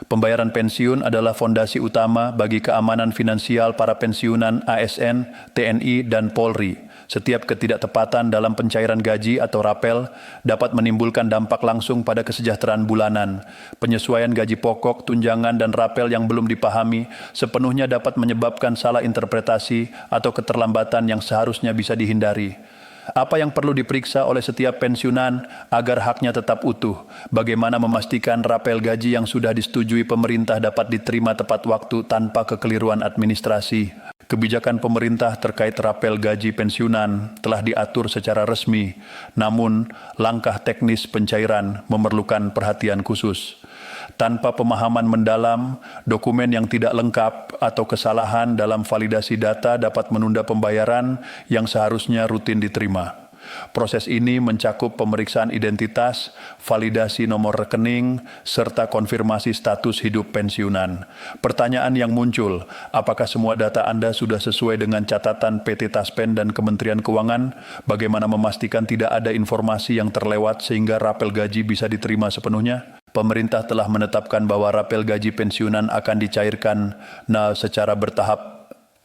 Pembayaran pensiun adalah fondasi utama bagi keamanan finansial para pensiunan ASN, TNI, dan Polri. Setiap ketidaktepatan dalam pencairan gaji atau rapel dapat menimbulkan dampak langsung pada kesejahteraan bulanan. Penyesuaian gaji pokok, tunjangan, dan rapel yang belum dipahami sepenuhnya dapat menyebabkan salah interpretasi atau keterlambatan yang seharusnya bisa dihindari. Apa yang perlu diperiksa oleh setiap pensiunan agar haknya tetap utuh? Bagaimana memastikan rapel gaji yang sudah disetujui pemerintah dapat diterima tepat waktu tanpa kekeliruan administrasi? Kebijakan pemerintah terkait rapel gaji pensiunan telah diatur secara resmi, namun langkah teknis pencairan memerlukan perhatian khusus. Tanpa pemahaman mendalam, dokumen yang tidak lengkap atau kesalahan dalam validasi data dapat menunda pembayaran yang seharusnya rutin diterima. Proses ini mencakup pemeriksaan identitas, validasi nomor rekening, serta konfirmasi status hidup pensiunan. Pertanyaan yang muncul, apakah semua data Anda sudah sesuai dengan catatan PT Taspen dan Kementerian Keuangan? Bagaimana memastikan tidak ada informasi yang terlewat sehingga rapel gaji bisa diterima sepenuhnya? Pemerintah telah menetapkan bahwa rapel gaji pensiunan akan dicairkan secara bertahap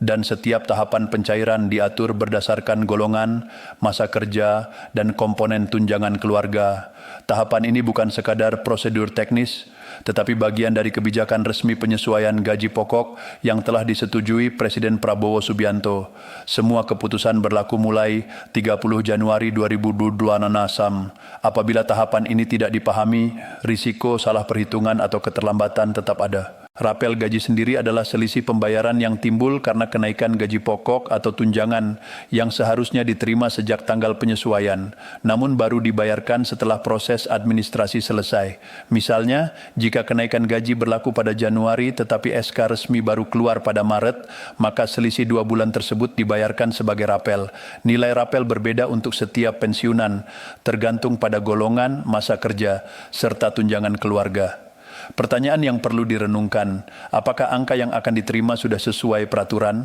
dan setiap tahapan pencairan diatur berdasarkan golongan, masa kerja, dan komponen tunjangan keluarga. Tahapan ini bukan sekadar prosedur teknis, tetapi bagian dari kebijakan resmi penyesuaian gaji pokok yang telah disetujui Presiden Prabowo Subianto. Semua keputusan berlaku mulai 30 Januari 2022 mendatang. Apabila tahapan ini tidak dipahami, risiko salah perhitungan atau keterlambatan tetap ada. Rapel gaji sendiri adalah selisih pembayaran yang timbul karena kenaikan gaji pokok atau tunjangan yang seharusnya diterima sejak tanggal penyesuaian, namun baru dibayarkan setelah proses administrasi selesai. Misalnya, jika kenaikan gaji berlaku pada Januari tetapi SK resmi baru keluar pada Maret, maka selisih 2 bulan tersebut dibayarkan sebagai rapel. Nilai rapel berbeda untuk setiap pensiunan, tergantung pada golongan, masa kerja, serta tunjangan keluarga. Pertanyaan yang perlu direnungkan, apakah angka yang akan diterima sudah sesuai peraturan?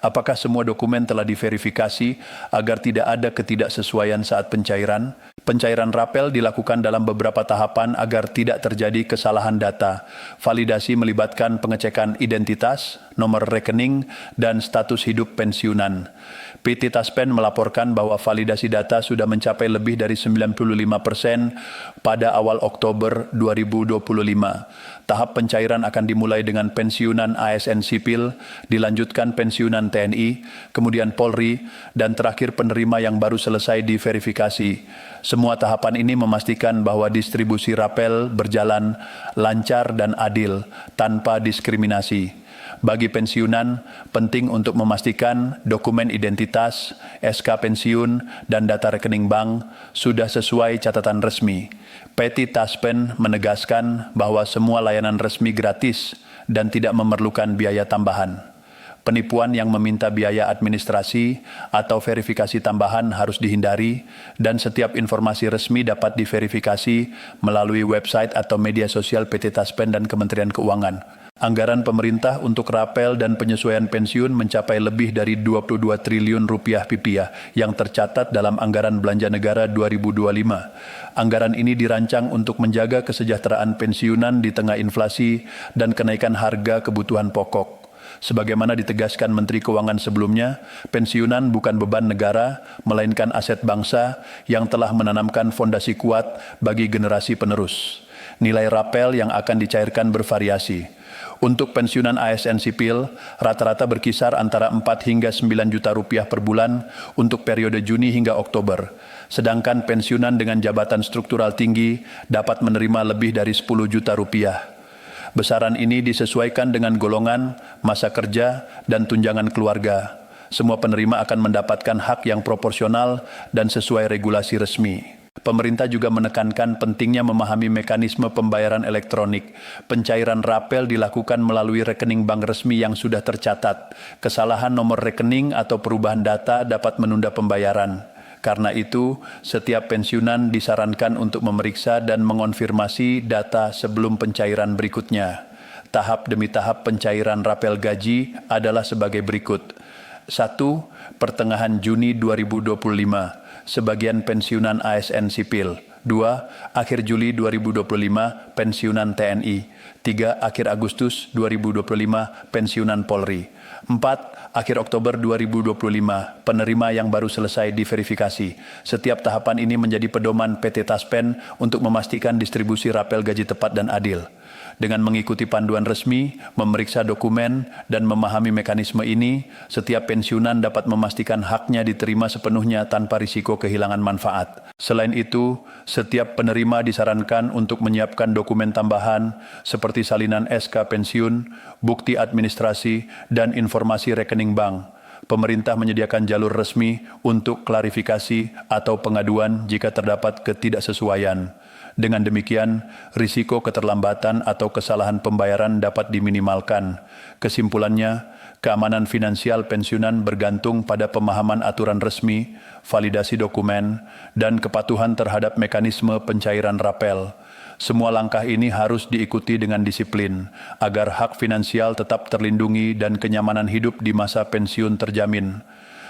Apakah semua dokumen telah diverifikasi agar tidak ada ketidaksesuaian saat pencairan? Pencairan rapel dilakukan dalam beberapa tahapan agar tidak terjadi kesalahan data. Validasi melibatkan pengecekan identitas, nomor rekening, dan status hidup pensiunan. PT Taspen melaporkan bahwa validasi data sudah mencapai lebih dari 95% pada awal Oktober 2025. Tahap pencairan akan dimulai dengan pensiunan ASN sipil, dilanjutkan pensiunan TNI, kemudian Polri, dan terakhir penerima yang baru selesai diverifikasi. Semua tahapan ini memastikan bahwa distribusi rapel berjalan lancar dan adil, tanpa diskriminasi. Bagi pensiunan, penting untuk memastikan dokumen identitas, SK pensiun, dan data rekening bank sudah sesuai catatan resmi. PT Taspen menegaskan bahwa semua layanan resmi gratis dan tidak memerlukan biaya tambahan. Penipuan yang meminta biaya administrasi atau verifikasi tambahan harus dihindari dan setiap informasi resmi dapat diverifikasi melalui website atau media sosial PT Taspen dan Kementerian Keuangan. Anggaran pemerintah untuk rapel dan penyesuaian pensiun mencapai lebih dari 22 triliun rupiah PPA yang tercatat dalam Anggaran Belanja Negara 2025. Anggaran ini dirancang untuk menjaga kesejahteraan pensiunan di tengah inflasi dan kenaikan harga kebutuhan pokok. Sebagaimana ditegaskan Menteri Keuangan sebelumnya, pensiunan bukan beban negara, melainkan aset bangsa yang telah menanamkan fondasi kuat bagi generasi penerus. Nilai rapel yang akan dicairkan bervariasi. Untuk pensiunan ASN sipil, rata-rata berkisar antara 4 hingga 9 juta rupiah per bulan untuk periode Juni hingga Oktober. Sedangkan pensiunan dengan jabatan struktural tinggi dapat menerima lebih dari 10 juta rupiah. Besaran ini disesuaikan dengan golongan, masa kerja, dan tunjangan keluarga. Semua penerima akan mendapatkan hak yang proporsional dan sesuai regulasi resmi. Pemerintah juga menekankan pentingnya memahami mekanisme pembayaran elektronik. Pencairan rapel dilakukan melalui rekening bank resmi yang sudah tercatat. Kesalahan nomor rekening atau perubahan data dapat menunda pembayaran. Karena itu, setiap pensiunan disarankan untuk memeriksa dan mengonfirmasi data sebelum pencairan berikutnya. Tahap demi tahap pencairan rapel gaji adalah sebagai berikut. 1. Pertengahan Juni 2025. Sebagian pensiunan ASN sipil. 2. Akhir Juli 2025, pensiunan TNI. 3. Akhir Agustus 2025, pensiunan Polri. 4. Akhir Oktober 2025, penerima yang baru selesai diverifikasi. Setiap tahapan ini menjadi pedoman PT Taspen untuk memastikan distribusi rapel gaji tepat dan adil. Dengan mengikuti panduan resmi, memeriksa dokumen, dan memahami mekanisme ini, setiap pensiunan dapat memastikan haknya diterima sepenuhnya tanpa risiko kehilangan manfaat. Selain itu, setiap penerima disarankan untuk menyiapkan dokumen tambahan seperti salinan SK pensiun, bukti administrasi, dan informasi rekening bank. Pemerintah menyediakan jalur resmi untuk klarifikasi atau pengaduan jika terdapat ketidaksesuaian. Dengan demikian, risiko keterlambatan atau kesalahan pembayaran dapat diminimalkan. Kesimpulannya, keamanan finansial pensiunan bergantung pada pemahaman aturan resmi, validasi dokumen, dan kepatuhan terhadap mekanisme pencairan rapel. Semua langkah ini harus diikuti dengan disiplin, agar hak finansial tetap terlindungi dan kenyamanan hidup di masa pensiun terjamin.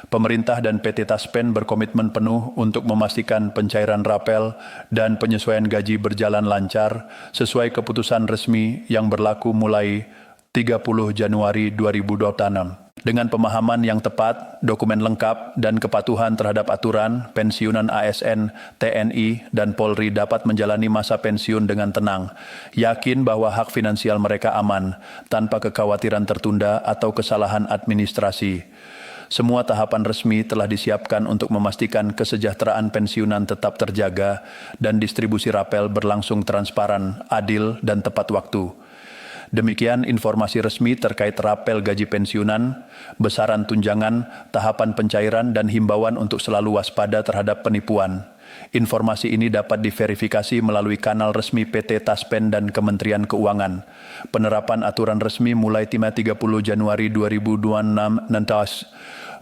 Pemerintah dan PT Taspen berkomitmen penuh untuk memastikan pencairan rapel dan penyesuaian gaji berjalan lancar sesuai keputusan resmi yang berlaku mulai 30 Januari 2026. Dengan pemahaman yang tepat, dokumen lengkap, dan kepatuhan terhadap aturan, pensiunan ASN, TNI, dan Polri dapat menjalani masa pensiun dengan tenang, yakin bahwa hak finansial mereka aman, tanpa kekhawatiran tertunda atau kesalahan administrasi. Semua tahapan resmi telah disiapkan untuk memastikan kesejahteraan pensiunan tetap terjaga dan distribusi rapel berlangsung transparan, adil, dan tepat waktu. Demikian informasi resmi terkait rapel gaji pensiunan, besaran tunjangan, tahapan pencairan, dan himbauan untuk selalu waspada terhadap penipuan. Informasi ini dapat diverifikasi melalui kanal resmi PT Taspen dan Kementerian Keuangan. Penerapan aturan resmi mulai 30 Januari 2026 nanti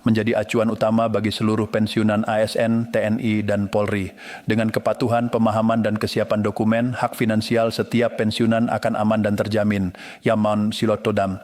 menjadi acuan utama bagi seluruh pensiunan ASN, TNI, dan Polri. Dengan kepatuhan, pemahaman, dan kesiapan dokumen, hak finansial setiap pensiunan akan aman dan terjamin. Yaman Silotodam.